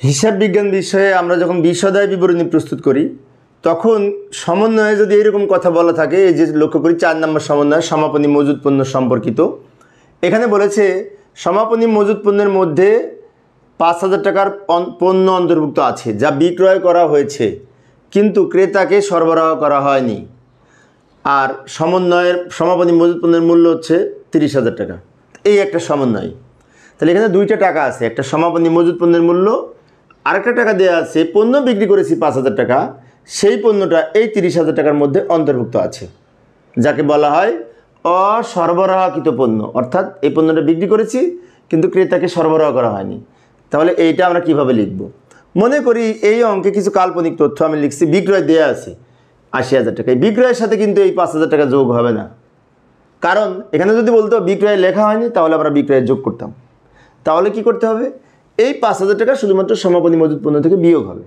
হিসাব বিজ্ঞান বিষয়ে আমরা যখন বিশদায় বিবরণী প্রস্তুত করি তখন সমন্বয়ে যদি এরকম কথা বলা থাকে, এই যে লক্ষ্য করি 4 নম্বর সমন্বয় সমাপনী মজুদ পণ্য সম্পর্কিত। এখানে বলেছে সমাপনী মজুদ পণ্যের মধ্যে 5,000 টাকার পণ্য অন্তর্ভুক্ত আছে যা বিক্রয় করা হয়েছে কিন্তু ক্রেতাকে সরবরাহ করা হয়নি। আর সমাপনী মজুদ পণ্যের মূল্য হচ্ছে 30,000 টাকা। এই একটা সমন্বয়। তাহলে এখানে দুইটা টাকা আছে, একটা সমাপনী মজুদ পণ্যের মূল্য, আরেকটা টাকা দেওয়া আছে পণ্য বিক্রি করেছি 5,000 টাকা, সেই পণ্যটা এই 30,000 টাকার মধ্যে অন্তর্ভুক্ত আছে, যাকে বলা হয় অসরবরাহকৃত পণ্য। অর্থাৎ এই পণ্যটা বিক্রি করেছি কিন্তু ক্রেতাকে সরবরাহ করা হয়নি। তাহলে এইটা আমরা কিভাবে লিখব? মনে করি এই অঙ্কে কিছু কাল্পনিক তথ্য আমি লিখছি, বিক্রয় দেওয়া আছে 80,000 টাকা। এই বিক্রয়ের সাথে কিন্তু এই 5,000 টাকা যোগ হবে না, কারণ এখানে যদি বলতো বিক্রয় লেখা হয়নি তাহলে আমরা বিক্রয় যোগ করতাম। তাহলে কি করতে হবে? এই 5,000 টাকা শুধুমাত্র সমাপনী মজুদ পণ্য থেকে বিয়োগ হবে।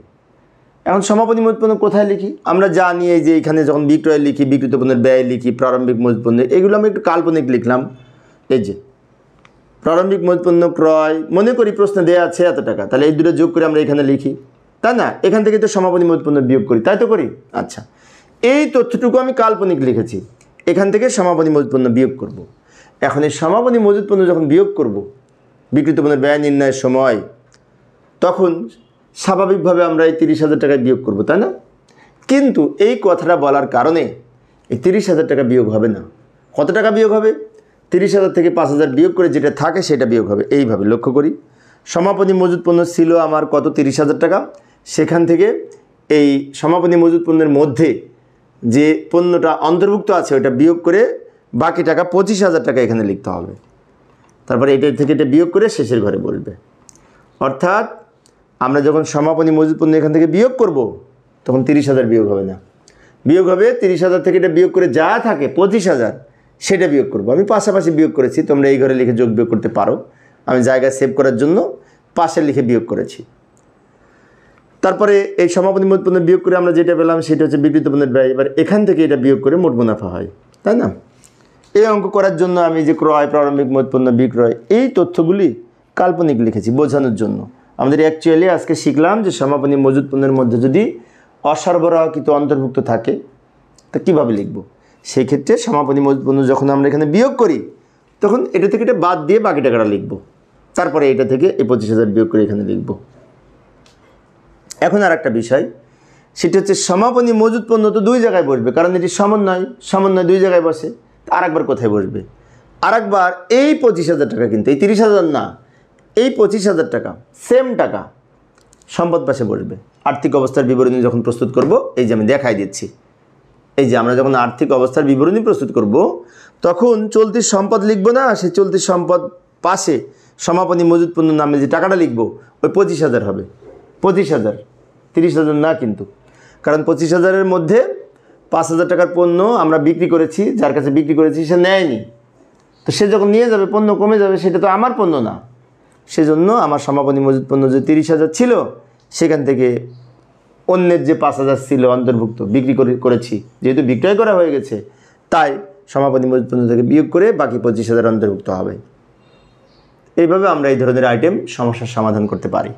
এখন সমাপনী মজুদ পণ্য কোথায় লিখি? আমরা জানি এই যে এখানে যখন বিক্রয় লিখি, বিক্রিত পণ্যের ব্যয় লিখি, প্রারম্ভিক মজুদ পণ্য, এগুলো আমি একটু কাল্পনিক লিখলাম। এই যে প্রারম্ভিক মজুদ পণ্য ক্রয়, মনে করি প্রশ্নে দেওয়া আছে এত টাকা, তাহলে এই দুটো যোগ করে আমরা এখানে লিখি, তাই না? এখান থেকে তো সমাপনী মজুদ পণ্য বিয়োগ করি, তাই তো করি? আচ্ছা, এই তথ্যটুকু আমি কাল্পনিক লিখেছি, এখান থেকে সমাপনী মজুদ পণ্য বিয়োগ করব। এখন এই সমাপনী মজুদ পণ্য যখন বিয়োগ করব বিক্রিত পণ্যের ব্যয় নির্ণয়ের সময়, তখন স্বাভাবিকভাবে আমরা এই 30,000 টাকায় বিয়োগ করব, তাই না? কিন্তু এই কথাটা বলার কারণে এই 30,000 টাকা বিয়োগ হবে না। কত টাকা বিয়োগ হবে? 30,000 থেকে 5,000 বিয়োগ করে যেটা থাকে সেটা বিয়োগ হবে। এইভাবে লক্ষ্য করি, সমাপনী মজুদ পণ্য ছিল আমার কত? 30,000 টাকা। সেখান থেকে এই সমাপনী মজুদ পণ্যের মধ্যে যে পণ্যটা অন্তর্ভুক্ত আছে ওটা বিয়োগ করে বাকি টাকা 25,000 টাকা এখানে লিখতে হবে। তারপরে এটা থেকে এটা বিয়োগ করে শেষের ঘরে বলবে। অর্থাৎ আমরা যখন সমাপনী মজুদ পণ্য এখান থেকে বিয়োগ করব তখন 30,000 বিয়োগ হবে না, বিয়োগ হবে 30,000 থেকে এটা বিয়োগ করে যা থাকে 25,000 সেটা বিয়োগ করব। আমি পাশাপাশি বিয়োগ করেছি, তোমরা এই ঘরে লিখে যোগ বিয়োগ করতে পারো, আমি জায়গা সেভ করার জন্য পাশে লিখে বিয়োগ করেছি। তারপরে এই সমাপনী মজুদ পণ্য বিয়োগ করে আমরা যেটা পেলাম সেটা হচ্ছে বিক্রিত পণ্যের ব্যয়। এবার এখান থেকে এটা বিয়োগ করে মোট মুনাফা হয়, তাই না? এই অঙ্ক করার জন্য আমি যে ক্রয়, প্রারম্ভিক মজুদ পণ্য, বিক্রয়, এই তথ্যগুলি কাল্পনিক লিখেছি বোঝানোর জন্য। আমাদের অ্যাকচুয়ালি আজকে শিখলাম যে সমাপনী মজুদ পণ্যের মধ্যে যদি অসরবরাহকৃত অন্তর্ভুক্ত থাকে তা কীভাবে লিখব। সেই ক্ষেত্রে সমাপনী মজুদ পণ্য যখন আমরা এখানে বিয়োগ করি তখন এটা থেকে এটা বাদ দিয়ে বাকি টাকাটা লিখব, তারপরে এটা থেকে এই 25,000 বিয়োগ করে এখানে লিখব। এখন আর একটা বিষয়, সেটা হচ্ছে সমাপনী মজুদ পণ্য তো দুই জায়গায় বসবে, কারণ এটি সমন্বয় দুই জায়গায় বসে। আরেকবার কোথায় বসবে? আরেকবার এই 25,000 টাকা, কিন্তু এই 30,000 না, এই 25,000 টাকা সেম টাকা সম্পদ পাশে বসবে। আর্থিক অবস্থার বিবরণী যখন প্রস্তুত করব, এই যে আমি দেখাই দিচ্ছি, এই যে আমরা যখন আর্থিক অবস্থার বিবরণী প্রস্তুত করব তখন চলতি সম্পদ লিখব না, সেই চলতি সম্পদ পাশে সমাপনী মজুদ পণ্য নামে যে টাকাটা লিখব ওই 25,000 হবে। 25,000, 30,000 না কিন্তু, কারণ 25,000-এর মধ্যে 5,000 টাকার পণ্য আমরা বিক্রি করেছি, যার কাছে বিক্রি করেছি সে নেয়নি, তো সে যখন নিয়ে যাবে পণ্য কমে যাবে, সেটা তো আমার পণ্য না। সেজন্য আমার সমাপনী মজুদ পণ্য যে 30,000 ছিল সেখান থেকে অন্যের যে 5,000 ছিল অন্তর্ভুক্ত বিক্রি করেছি, যেহেতু বিক্রয় করা হয়ে গেছে তাই সমাপনী মজুদ পণ্য থেকে বিয়োগ করে বাকি 25,000 অন্তর্ভুক্ত হবে। এইভাবে আমরা এই ধরনের আইটেম সমস্যার সমাধান করতে পারি।